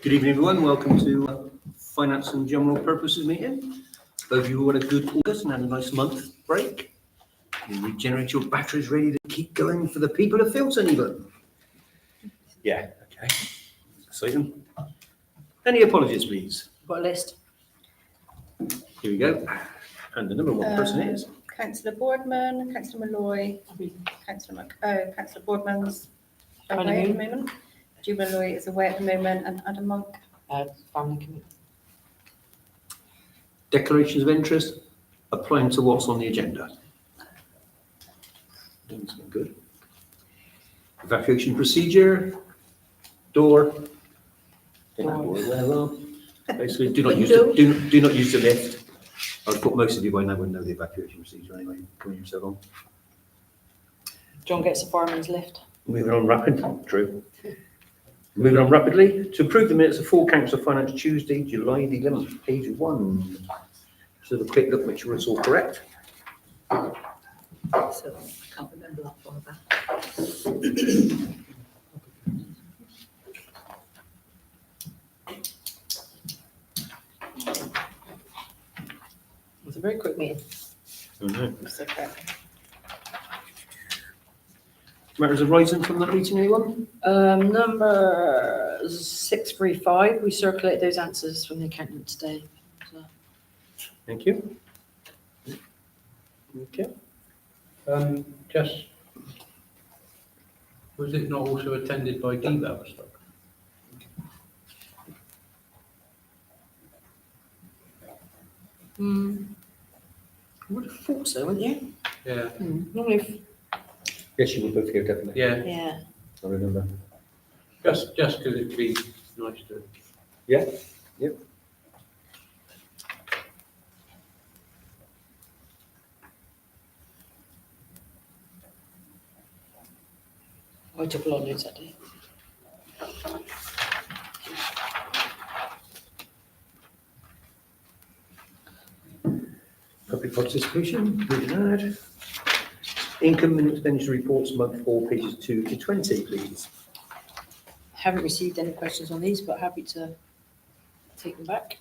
Good evening, everyone. Welcome to Finance and General Purposes meeting. Hope you all had a good August and had a nice month break. You regenerate your batteries ready to keep going for the people of Filton even. Yeah, okay. Exciting. Any apologies, please? Got a list. Here we go. And the number one person is? Councillor Boardman, Councillor Malloy, Councillor Boardman's away at the Honeymoon. moment. Juba Malloy is away at the moment, and Adam Monk. Family committee. Declarations of interest applying to what's on the agenda. Doesn't sound good. Evacuation procedure, door. Well, basically, do not use the lift. I thought most of you by now would know the evacuation procedure anyway. Coming yourself on. John gets a fireman's lift. Moving on rapidly. True. Moving on rapidly to approve the minutes of full council finance Tuesday, July the 11th, page 1. So have a quick look, make sure it's all correct. So I can't remember that one about. It was a very quick meeting. So correct. Matters arising from that meeting, anyone? Number 635, we circulated those answers from the accountant today. So. Thank you. Okay. Just, was it not also attended by Devo stock? I would have thought so, wouldn't you? Yeah, Normally, Yes, you were both here, definitely. yeah, yeah. I remember. just because it'd be nice to. Yeah, yep. I took a lot of notes that day. Public participation, moving ahead. Income and expenditure reports, month 4, pages 2 to 20, please. Haven't received any questions on these, but happy to take them back.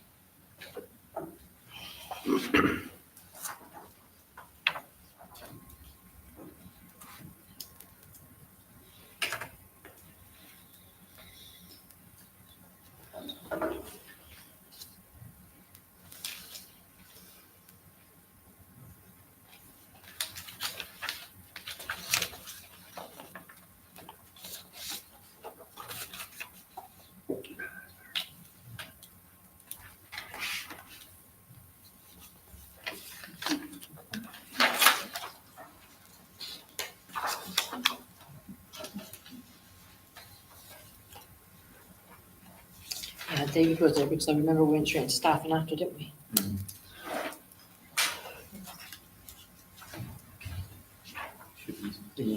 Yeah, David was there because I remember we went straight into staffing after, didn't we?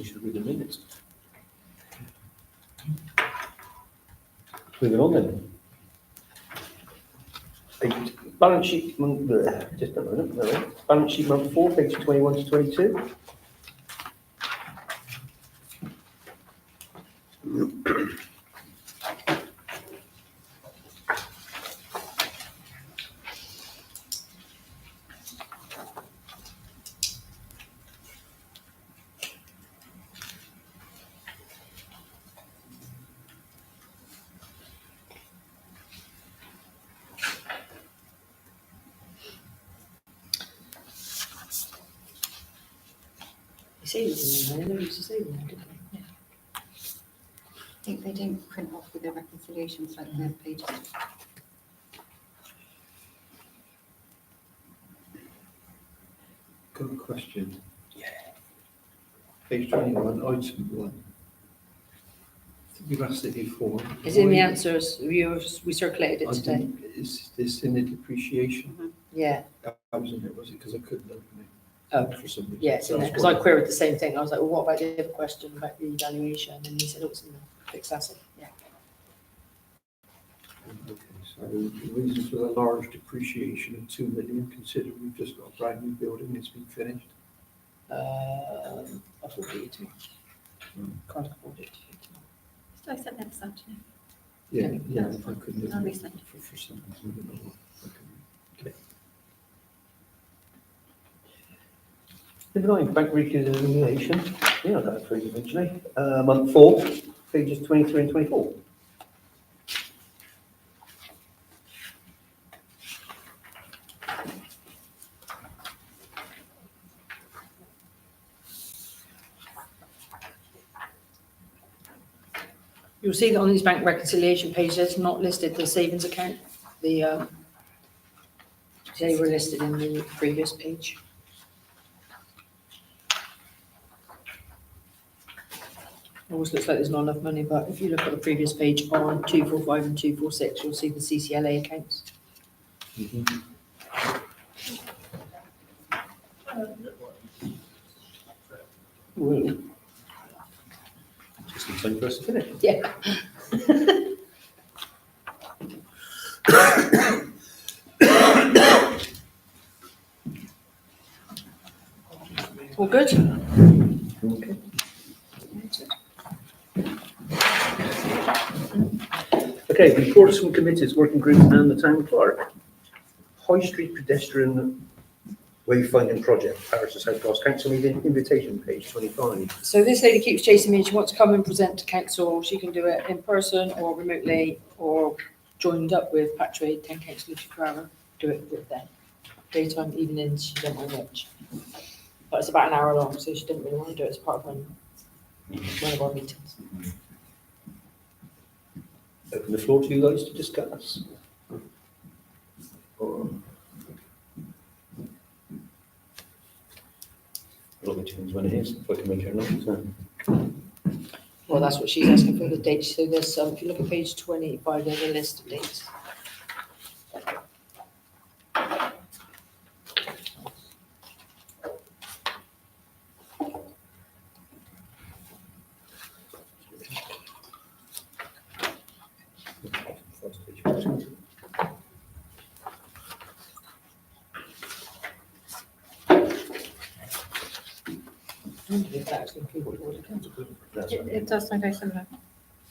Should read the minutes. Moving on then. Balance sheet, just a moment, no. Balance sheet month 4, pages 21 to 22. They say this in there, they never used to say them, did they? Yeah. I think they don't print off with their reconciliations like their pages. Got a question. Yeah. Page 21, item 1. I think we've asked it before. It's in the answers, we circulated it today. Is this in the depreciation? Yeah, That was in it, was it? Because I couldn't open it. Oh. For some reason. yeah, it's in there, because I queried the same thing. I was like, well, what about the other question about the evaluation? And he said, oh, it's in the fixed asset. Yeah. Okay, so the reason for the large depreciation of 2 million, considering we've just got a brand new building that's been finished. I thought it to me. Can't afford it. So I sent that this afternoon. Yeah, if I couldn't. I'll resend. For some reason, I don't know. Okay. Number 9, bank reconciliation. Yeah, that's pretty eventually. Month 4, pages 23 and 24. You'll see that on these bank reconciliation pages, it's not listed the savings account. They were listed in the previous page. Always looks like there's not enough money, but if you look at the previous page on 245 and 246, you'll see the CCLA accounts. Really? Just in time for us to finish. Yeah. All good? Okay. Okay, reports from committees, working group and the town clerk. High Street pedestrian wayfinding project, Paris to South Gloss Council meeting invitation, page 25. So this lady keeps chasing me. She wants to come and present to council. She can do it in person or remotely or joined up with Patrick, 10 councillors per hour. Do it with them. Daytime, evenings, she don't mind which. But it's about an hour long, so she didn't really want to do it as part of one of our meetings. Open the floor to you guys to discuss. Or a lot of depends when it is, if I can make it or not. So. Well, that's what she's asking for, the dates. So there's, if you look at page 25, there's a list of dates. That's It, right. it does sound very similar.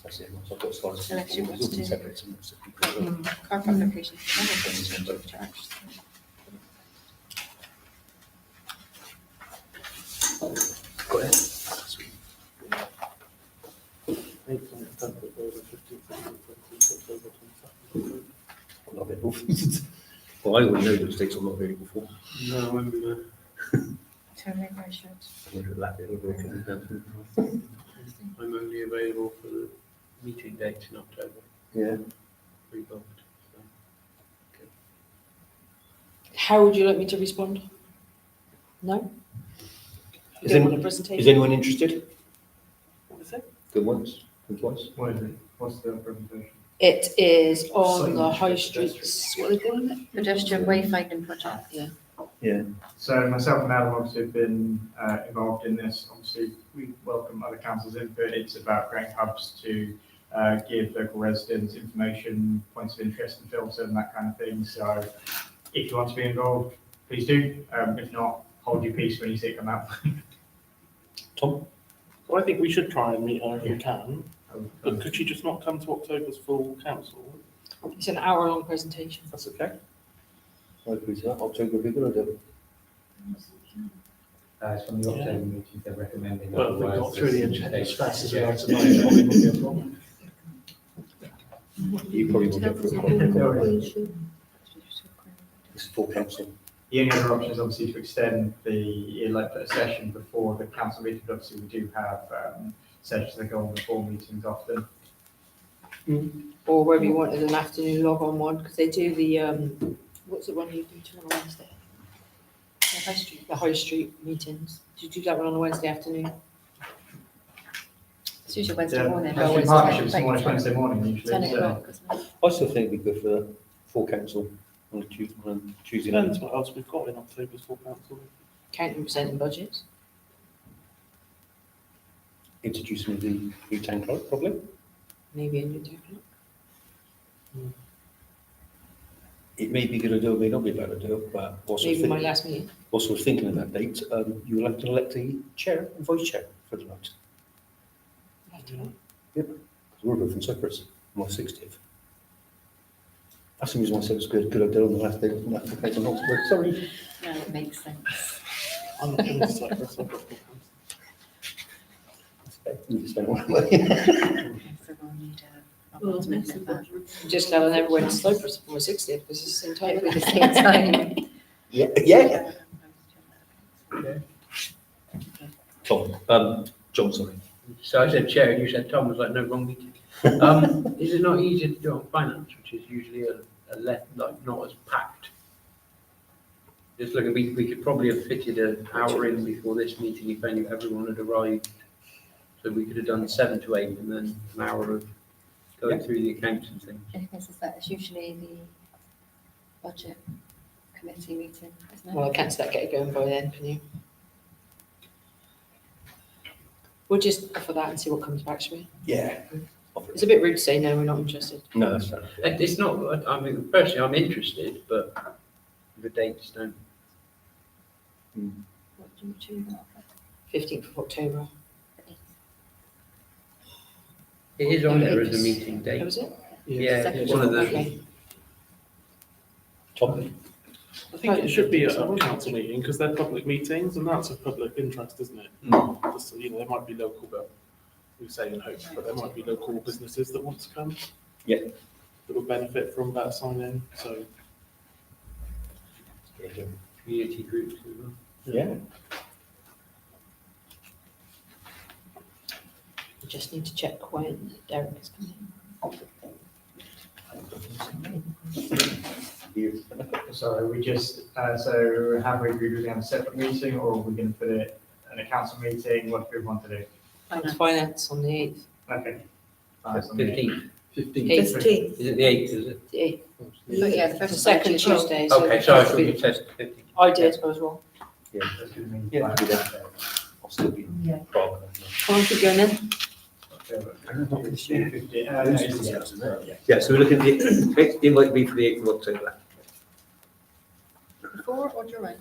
That's it. So I've got slides. Unless you want It's all been to- separate, so it's Car park location. Go ahead. I'm not available. Well, I wouldn't know those dates, I'm not available for. No, Totally very short. I'm only available for the meeting dates in October, Yeah. pre-booked. So. How would you like me to respond? No? You Is don't any- want a presentation? Is anyone interested? What is it? Good once, good twice. What is it? What's the presentation? It is on Sign the for high pedestrians. streets, what are they calling it? Pedestrian wayfinding project. Yeah. Yeah. So myself and Adam obviously have been involved in this. Obviously, we welcome other councils' input. It's about creating hubs to give local residents information, points of interest in Filton and that kind of thing. So if you want to be involved, please do. If not, hold your peace when you see it come out. Tom? Well, I think we should try and meet her if we can, but could she just not come to October's full council? It's an hour-long presentation. That's okay. I agree to that. October would be a good idea. It's from the October meeting, they're recommending. Well, if we got through the agenda as fast as we are tonight, Yeah. probably wouldn't be a problem. You probably will go for a call. It's full council. The only other option is obviously to extend the elected session before the council meeting. Obviously, we do have sessions that go on before meetings often. Or whether you wanted an afternoon log-on one, because they do the, what's the one you do to on a Wednesday? The high street. The high street meetings. Do you do that one on a Wednesday afternoon? It's usually Wednesday Yeah, morning. High Street Partnerships, more like Wednesday morning usually. 10 so- o'clock, isn't it? I still think it'd be good for full council on a Tuesday night. Depends what else we've got in October's full council. Counting presenting budgets. Introducing the new town clerk, probably. Maybe a new technique. It may be a good idea, it may not be a bad idea, but also Maybe my last meeting. also thinking of that date, you will have to elect a chair and vice chair for the night. I don't know. Because we're both in Cyprus. My 60th. That's the reason why I said it was good idea on the last day. Not to take on October. Sorry. No, it makes sense. I'm not going to Cyprus. I've got You can spend all the money. Everyone need a appointment at that. Just glad I never went to Cyprus for my 60th because it's the same At the time. same time. Yeah. Tom, John, sorry. So I said chair, and you said Tom, was like, no, wrong meeting. Is it not easier to do it on finance, which is usually a less, like, not as packed? Just looking, we could probably have fitted an hour in before this meeting if everyone had arrived. So we could have done 7 to 8 and then an hour of going through the accounts and things. I guess it's usually the budget committee meeting, isn't it? Well, I can't start getting going by then, can you? We'll just offer that and see what comes back, shall we? Yeah. It's a bit rude to say no, we're not interested. No, that's fair. It's not, I mean, personally, I'm interested, but the dates don't. What do you choose? 15th of October. It is on there as a meeting That date. was it? Yeah, it's one of the, Okay. Tom? I think it should be a council meeting because they're public meetings and that's of public interest, isn't it? Just, so, you know, there might be local, but we say in hopes, but there might be local businesses that want to come. Yeah. That will benefit from that sign-in, so. community groups as well. Yeah. We just need to check when Derek is coming. So we just, so have we agreed we're going to have a separate meeting or are we going to put it in a council meeting? What do we want to do? It's finance on the 8th. Okay. Uh, 15th. 8th. Is it the 8th, is it? The 8th. Oh, yeah, the The first second Tuesday. Tuesday. so Okay, it sorry, I has to thought be- you tested 15th. I did, I was wrong. That's gonna mean Yeah, do finance. that. I'll still be in Yeah. Prague. Come on, keep going then. Yeah, so we're looking at the invite will be for the 8th of October. Before or during?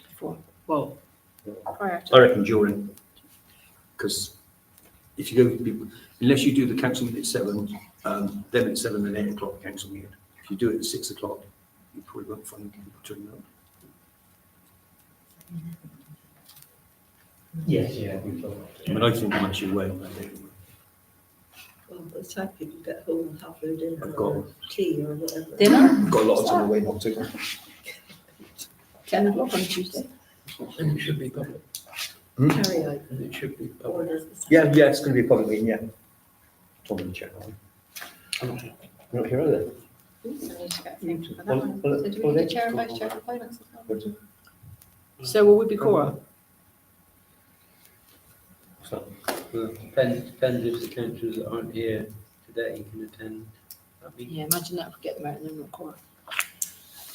Before. Well, Prior I reckon during, because if you go, unless you do the council meeting at 7, then at 7 and 8 o'clock council meeting. If you do it at 6 o'clock, you probably won't find people turning up. Yes, yeah. I mean, I think I'm actually away on that day. Well, by the time people get home and have their dinner I've got, or tea or whatever. dinner, got a lot of time away in October. 10 o'clock on Tuesday. And it should be public. Carry out And it should be public. orders. Yeah, it's going to be a public meeting, yeah. Tom will check on. I'm not here. You're not here either? So we need to get a thing for that Well, one. well, So do well, we need a then- chair and vice chair for finance as well? So will we be Cora? So, Well, depends if the councillors that aren't here today can attend that meeting. Yeah, imagine that if we get them out and then not Cora.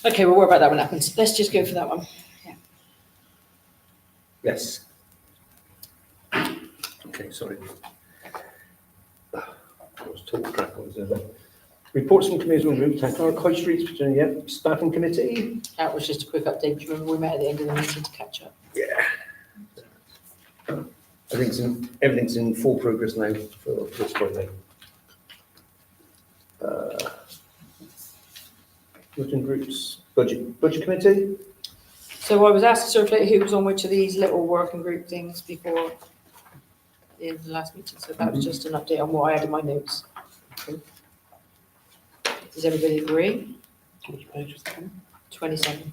Okay, we'll worry about that when it happens. Let's just go for that one. yes. Okay, sorry. I was total crack on there. Reports from committees and groups, Clerk, High Street, yeah, staffing committee. That was just a quick update. Do you remember we met at the end of the meeting to catch up? Yeah. Everything's in full progress now for this Friday. Working groups, budget committee. So I was asked to circulate who was on which of these little working group things before the end of the last meeting. So that was just an update on what I had in my notes. Does everybody agree? Which page is that on? 27.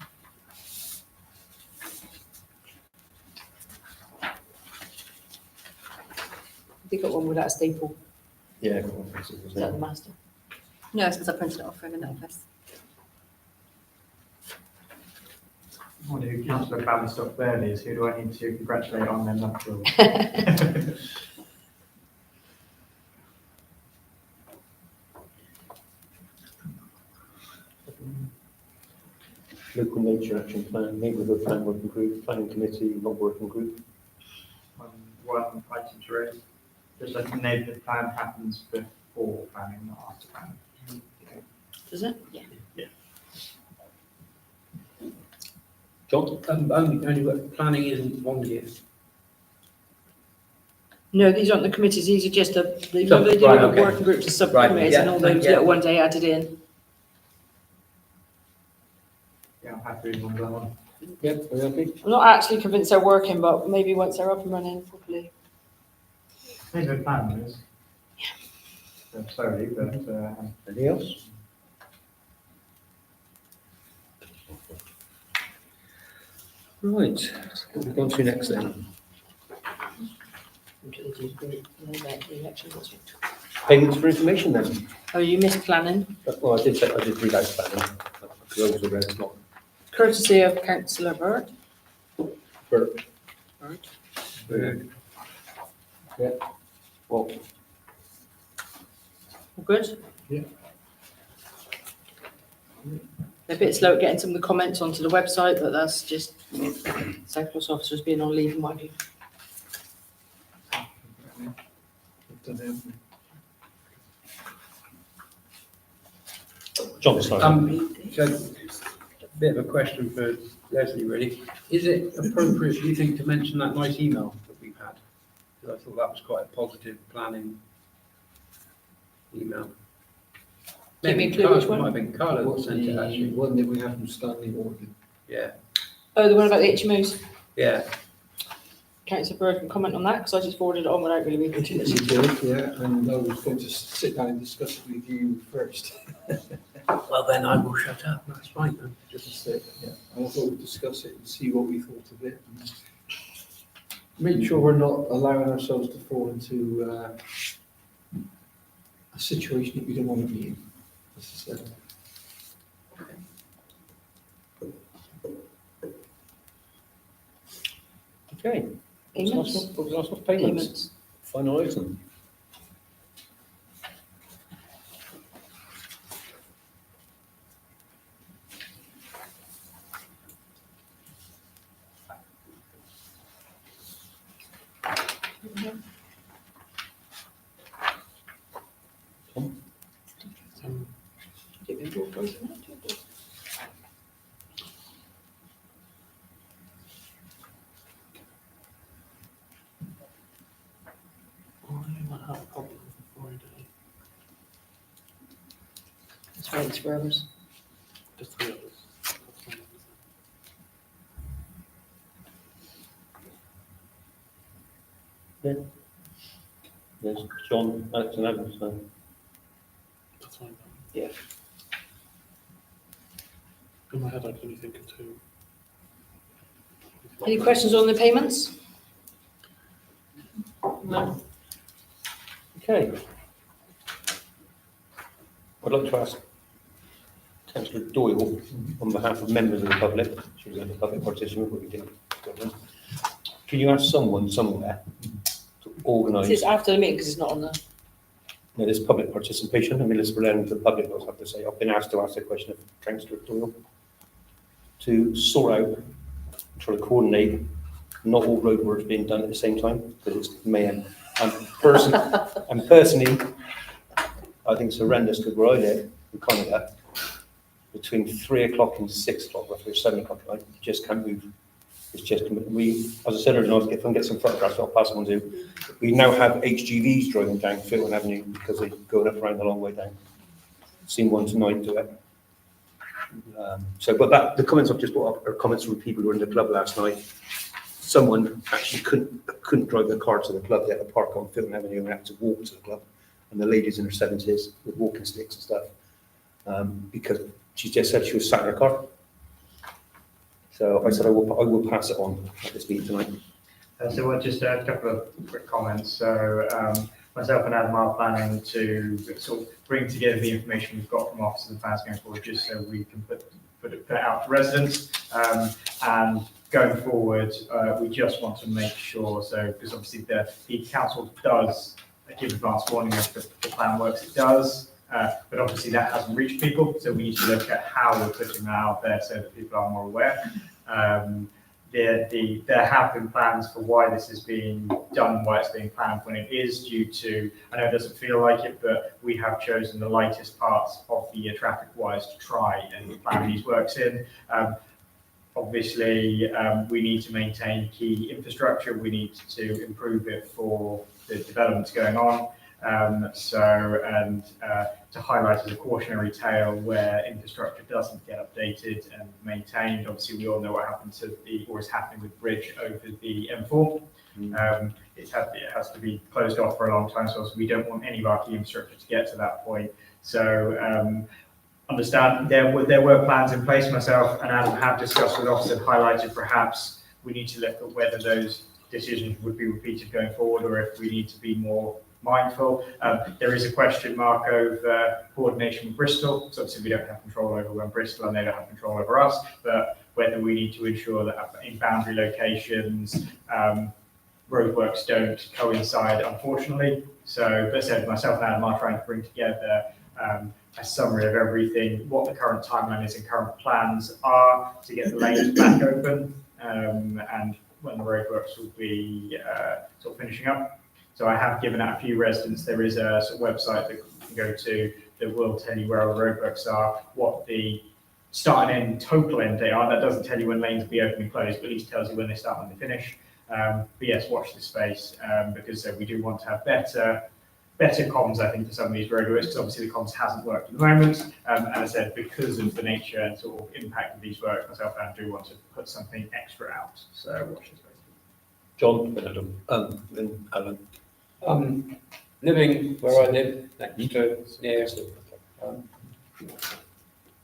They got one without a staple. Yeah. Is that the master? No, it's because I printed it off in an office. I wonder who councillor Ballistock Byrne is. Who do I need to congratulate on their nuptials? Local nature action plan, neighbourhood plan working group, planning committee, not working group. One item to raise. Just like the neighbourhood plan happens before planning, not after planning. Does it? John? Only planning isn't 1 year. No, these aren't the committees, these are just the Right, okay. working groups and subcommittees and all those yeah. little ones they added in. Yeah, I'm happy with that one. Yep, we're happy. I'm not actually convinced they're working, but maybe once they're up and running properly. Maybe the plan is. Slowly, but, Anything else? Right, what are we going to next then? Payments for information then? Oh, you missed planning. Well, I did read out planning. Because I also read it's not. Courtesy of Councillor Burt. Bert. Burt. Yeah. Well, All good? Yeah. They're a bit slow at getting some of the comments onto the website, but that's just surplus officers being on leave in my view. John, sorry. So, a bit of a question for Leslie, really. Is it appropriate, do you think, to mention that nice email that we've had? Because I thought that was quite a positive planning email. Give me a Maybe clue Carla- which one? Might have been Carla that What's sent it, the actually. one that we have from Stanley Morgan? Yeah, Oh, the one about the HMOs. yeah. Councillor Burt can comment on that, because I just forwarded it on without really reading too much. You did, yeah, and I was going to sit down and discuss it with you first. Well, then I will shut up. That's fine then. Just to say, yeah, and I thought we'd discuss it and see what we thought of it. And make sure we're not allowing ourselves to fall into a situation that we don't want to be in. necessarily. Okay. Payments? What was the last one? Payments. Payments. Final item. I might have a problem with Friday. That's right, it's for others. Just 3 others. That's fine. There's John, Alex and Adam, so. That's fine. Yeah. In my head, I can only think of 2. Any questions on the payments? No. Okay. I'd like to ask Councillor Doyle, on behalf of members of the public, she was a public participant, what we did. Can you ask someone somewhere to organise, This is after the meeting, because it's not on the. this public participation? I mean, let's learn the public does have to say. I've been asked to ask the question of Councillor Doyle to sort out, try to coordinate, not all roadworks being done at the same time, because it's mayhem. And personally, I think it's horrendous, because where I live, in Canada, between 3 o'clock and 6 o'clock, roughly, or 7 o'clock at night, you just can't move. It's just, we, as I said earlier, if I can get some photographs, I'll pass them on to you. We now have HGVs driving down Filton Avenue because they're going up around the long way down. Seen one tonight do it. But the comments I've just brought up are comments from people who were in the club last night. Someone actually couldn't drive their car to the club. They had to park on Filton Avenue and had to walk to the club. And the lady's in her 70s with walking sticks and stuff, because she just said she was sat in her car. So I said I will pass it on at this meeting tonight. So just a couple of quick comments. So myself and Adam are planning to sort of bring together the information we've got from officers and plans going forward, just so we can put it out to residents. And going forward, we just want to make sure, so because obviously the council does give advance warning if the plan works, it does. But obviously that hasn't reached people, so we need to look at how we're putting that out there so that people are more aware. There have been plans for why this is being done, why it's being planned when it is due to, I know it doesn't feel like it, but we have chosen the lightest parts of the year traffic wise to try and plan these works in. Obviously, we need to maintain key infrastructure. We need to improve it for the developments going on. To highlight as a cautionary tale where infrastructure doesn't get updated and maintained, obviously we all know what happened to or is happening with bridge over the M4. It has to be closed off for a long time, so we don't want any of our key infrastructure to get to that point. So understand there were plans in place. Myself and Adam have discussed with Ofsted, highlighted perhaps we need to look at whether those decisions would be repeated going forward, or if we need to be more mindful. There is a question mark over coordination with Bristol, so obviously we don't have control over when Bristol, and they don't have control over us, but whether we need to ensure that in boundary locations, roadworks don't coincide, unfortunately. So, as I said, myself and Adam are trying to bring together a summary of everything, what the current timeline is and current plans are to get the lanes back open, and when the roadworks will be sort of finishing up. So I have given out a few residents, there is a sort of website that you can go to that will tell you where all the roadworks are, what the start and end, total end date are. That doesn't tell you when lanes will be open and closed, but at least tells you when they start and when they finish. But yes, watch this space, because we do want to have better comms, I think, for some of these roadworks, because obviously the comms hasn't worked at the moment. And as I said, because of the nature and sort of impact of these works, myself and I do want to put something extra out. So watch this space. John, then Alan. Living where I live, next to near,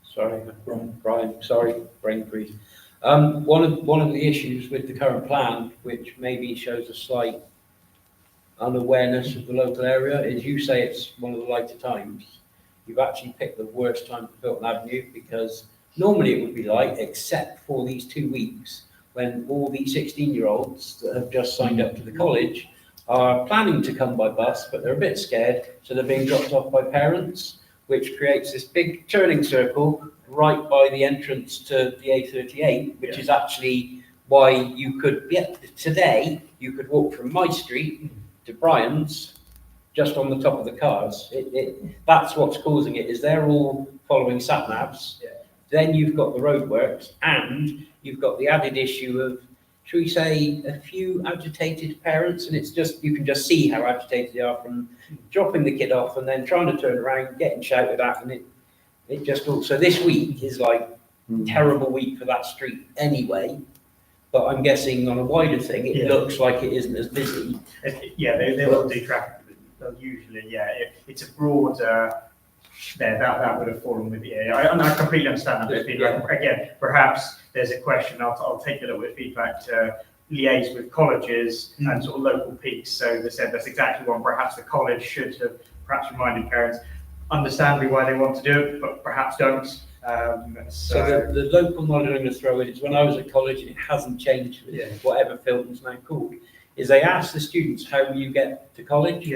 sorry, Brian, sorry, brain freeze. One of the issues with the current plan, which maybe shows a slight unawareness of the local area, is you say it's one of the lighter times. You've actually picked the worst time for Filton Avenue, because normally it would be light, except for these 2 weeks when all these 16-year-olds that have just signed up to the college are planning to come by bus, but they're a bit scared, so they're being dropped off by parents, which creates this big turning circle right by the entrance to the A38, which is actually why you could, today, you could walk from my street to Brian's just on the top of the cars. That's what's causing it, is they're all following sat-navs. Then you've got the roadworks, and you've got the added issue of, should we say, a few agitated parents, and it's just, you can just see how agitated they are from dropping the kid off and then trying to turn around, getting shouted at, and it just all, so this week is like terrible week for that street anyway, but I'm guessing on a wider thing, it looks like it isn't as busy. They will do traffic, they'll usually, it's a broader, that would have fallen with the and I completely understand that feedback. Again, perhaps there's a question, I'll take a little bit of feedback to liaise with colleges and sort of local peaks. So they said that's exactly one, perhaps the college should have perhaps reminded parents, understandably why they want to do it, but perhaps don't. So the local knowledge I'm going to throw in is, when I was at college, and it hasn't changed, whatever Filton's now called, is they ask the students, how will you get to college?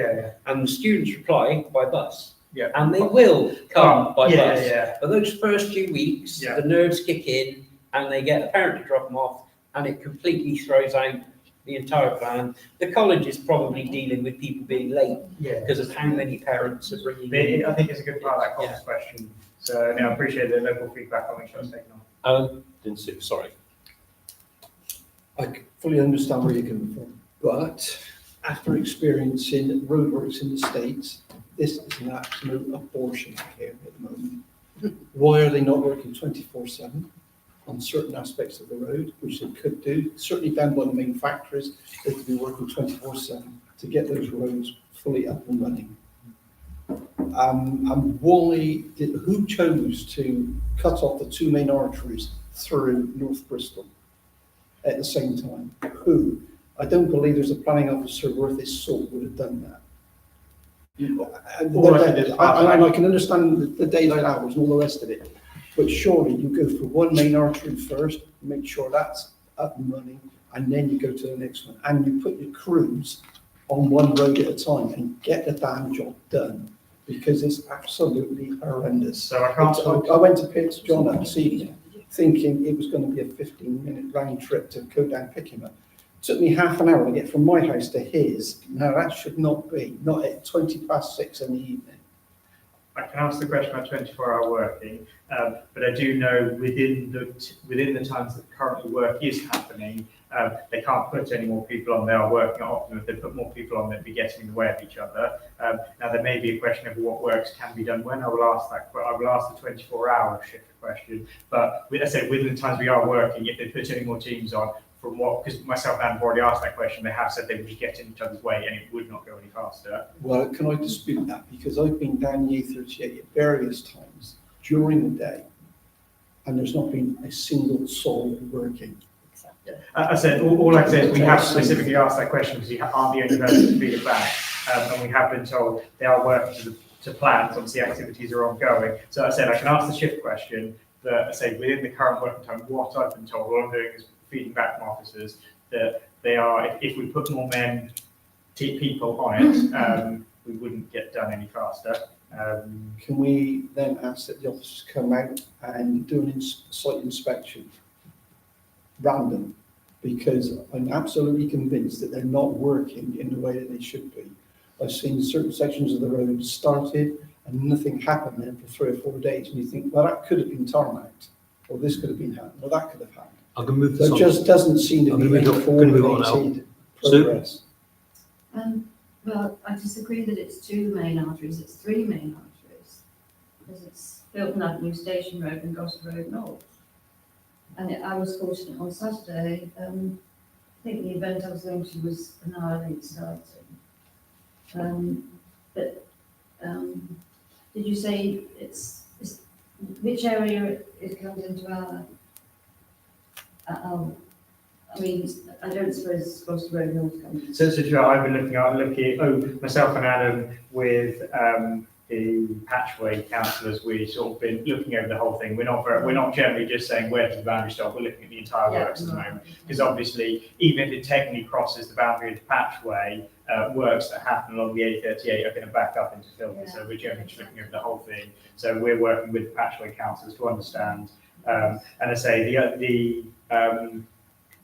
And the students reply, by bus. And they will come by bus. But those first 2 weeks, the nerves kick in and they get a parent to drop them off, and it completely throws out the entire plan. The college is probably dealing with people being late because of how many parents are bringing in. I think it's a good part of that question. So I appreciate the local feedback. I'll make sure it's taken on. Alan, didn't see, sorry. I fully understand where you're coming from, but after experiencing roadworks in the States, this is an absolute abortion here at the moment. Why are they not working 24/7 on certain aspects of the road, which they could do? Certainly down by the main factories, they could be working 24/7 to get those roads fully up and running. And who chose to cut off the 2 main arteries through North Bristol at the same time? Who? I don't believe there's a planning officer worth his salt would have done that. And I can understand the daylight hours and all the rest of it, but surely you go for 1 main artery first, make sure that's up and running, and then you go to the next one, and you put your crews on 1 road at a time and get the damn job done, because it's absolutely horrendous. So I went to Pitt John that this evening thinking it was going to be a 15-minute round trip to go down pick him up. Took me half an hour to get from my house to his. Now that should not be, not at 6:20 in the evening. I can answer the question about 24-hour working, but I do know within the times that currently work is happening, they can't put any more people on. They are working at optimum. If they put more people on, they'd be getting in the way of each other. Now there may be a question of what works can be done when. I will ask that. I will ask the 24-hour shift question. But I said within the times we are working, if they put any more teams on, from what, because myself and Adam have already asked that question, they have said they would just get in each other's way and it would not go any faster. Well, can I dispute that? Because I've been down the A38 at various times during the day, and there's not been a single soul working. I said, all I said is we have specifically asked that question because you aren't the only person to feed it back. And we have been told they are working to plans, obviously activities are ongoing. So I said, I can ask the shift question, but I say within the current working time, what I've been told, all I'm doing is feeding back from officers that they are, if we put more people on it, we wouldn't get done any faster. Can we then ask that the officers come out and do a site inspection? Random, because I'm absolutely convinced that they're not working in the way that they should be. I've seen certain sections of the road started and nothing happened there for 3 or 4 days, and you think, well, that could have been tarmacked, or this could have been happened, or that could have happened. I'm going to move So this it on. just doesn't seem to I'm be gonna any move on- gonna move on now. coordinated Sue? progress. Well, I disagree that it's 2 main arteries, it's 3 main arteries. Because it's Filton Avenue, Station Road and Gosford Road North. And I was fortunate on Saturday, I think the event I was going to was an hour late starting. Did you say it's which area it comes into our, I mean, I don't suppose Gosford Road North comes. So Joe, I've been looking, myself and Adam with the Patchway councillors, we sort of been looking over the whole thing. We're not generally just saying where does the boundary stop, we're looking at the entire works at the moment. Because obviously, even if it technically crosses the boundary of the Patchway, works that happen along the A38 are going to back up into Filton. So we're generally just looking over the whole thing. So we're working with the Patchway councillors to understand. And I say the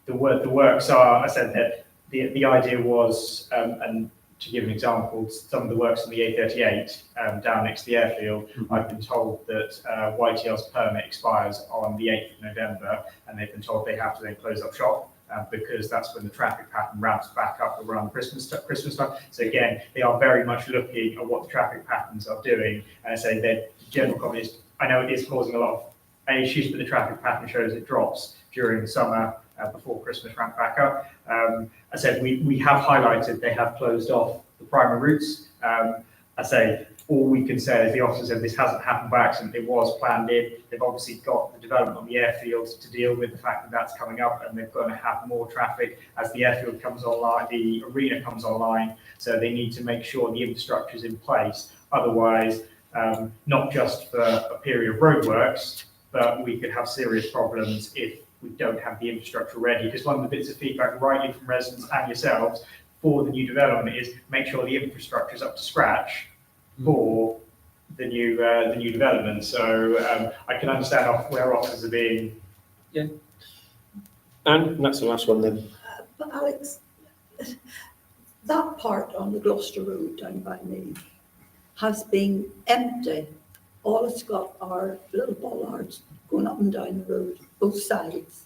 works are, I said that the idea was, and to give an example, some of the works on the A38 down next to the airfield, I've been told that YTL's permit expires on the 8th of November, and they've been told they have to then close up shop because that's when the traffic pattern ramps back up around Christmas time. So again, they are very much looking at what the traffic patterns are doing, and I say their general comment is, I know it is causing a lot of issues, but the traffic pattern shows it drops during the summer before Christmas ramp back up. I said we have highlighted they have closed off the primary routes. I say all we can say is the officer said this hasn't happened by accident. It was planned in. They've obviously got the development on the airfield to deal with the fact that that's coming up, and they're going to have more traffic as the airfield comes online, the arena comes online. So they need to make sure the infrastructure is in place. Otherwise, not just for a period of roadworks, but we could have serious problems if we don't have the infrastructure ready. Because one of the bits of feedback rightly from residents and yourselves for the new development is make sure the infrastructure is up to scratch for the new development. So I can understand where officers are being. And that's the last one then. But Alex, that part on the Gloucester Road down by me has been empty. All it's got are little bollards going up and down the road, both sides.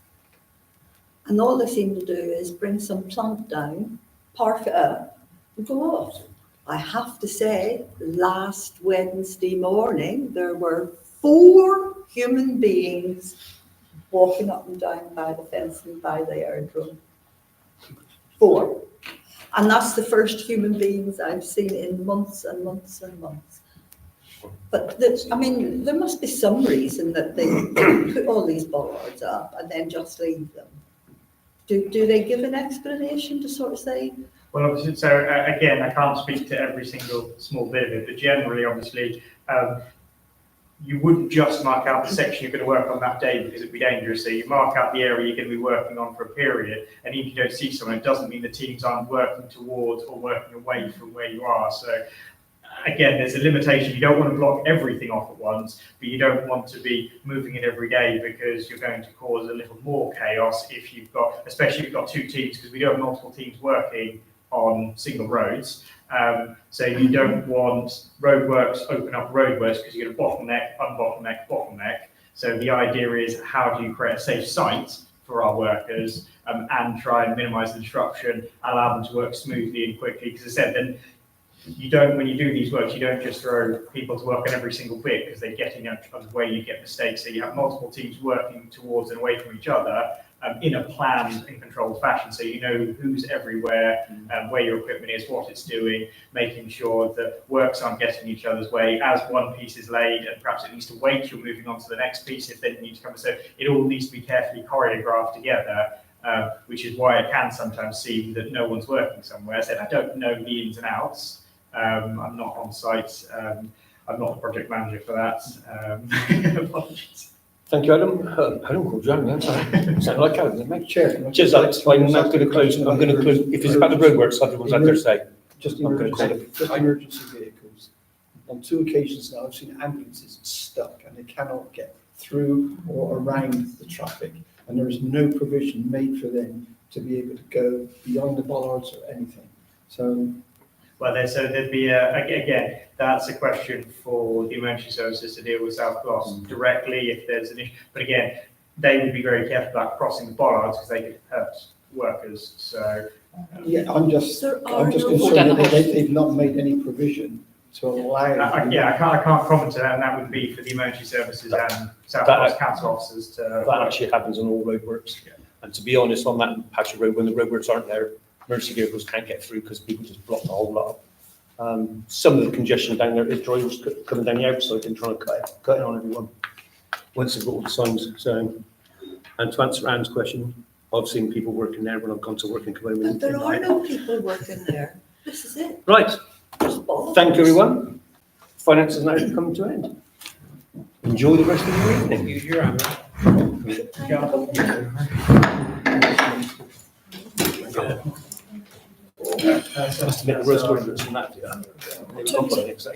And all they seem to do is bring some plant down, park it up, and go off. I have to say, last Wednesday morning, there were 4 human beings walking up and down by the fence and by the aerodrome. 4. And that's the first human beings I've seen in months and months and months. But I mean, there must be some reason that they put all these bollards up and then just leave them. Do they give an explanation to sort of say? Well, obviously, so again, I can't speak to every single small bit of it, but generally, obviously, you wouldn't just mark out the section you're going to work on that day because it'd be dangerous. So you mark out the area you're going to be working on for a period, and if you don't see someone, it doesn't mean the teams aren't working towards or working away from where you are. So again, there's a limitation. You don't want to block everything off at once, but you don't want to be moving it every day because you're going to cause a little more chaos if you've got, especially if you've got 2 teams, because we do have multiple teams working on single roads. So you don't want roadworks open up roadworks because you're going to bottleneck. So the idea is, how do you create a safe site for our workers and try and minimise the disruption, allow them to work smoothly and quickly? Because as I said, then you don't, when you do these works, you don't just throw people to work on every single bit because they get in the way, you get mistakes. So you have multiple teams working towards and away from each other in a planned and controlled fashion. So you know who's everywhere, where your equipment is, what it's doing, making sure that works aren't getting each other's way. As one piece is laid and perhaps it needs to wait, you're moving on to the next piece if they need to come. So it all needs to be carefully choreographed together. Which is why it can sometimes seem that no one's working somewhere. I said, I don't know the ins and outs. I'm not on site. I'm not the project manager for that. Apologies. Thank you, Adam. Adam called you, Adam, sorry. Sound like Adam, mate. Chair, can I Cheers, Alex. I'm now going to close. I'm going to close. If it's about the roadworks, everyone's had their say. Just I'm gonna call emergency vehicles. On 2 occasions now, I've seen ambulances stuck and they cannot get through or around the traffic. And there is no provision made for them to be able to go beyond the bollards or anything. So, Well, there'd be again, that's a question for the emergency services to deal with South Gloss directly if there's an issue. But again, they would be very careful about crossing the bollards because they could hurt workers. So yeah, I'm just There are no- concerned that they've not made any provision to allow. I can't comment on that, and that would be for the emergency services and South Gloss council officers to. That actually happens on all roadworks. Yeah. And to be honest, on that patch of road, when the roadworks aren't there, emergency vehicles can't get through because people just block the whole lot up. Some of the congestion down there is drivers coming down the outside and trying to cut it on everyone once they've got all the signs. So, and to answer Anne's question, I've seen people working there when I've gone to work in Cologne. But there are no people working there. This is it. Right. Just balls. Thank you, everyone. Finance is now coming to an end. Enjoy the rest of your evening. Use your hammer. Must have been a roast order from that. Yeah. They were on by the next day.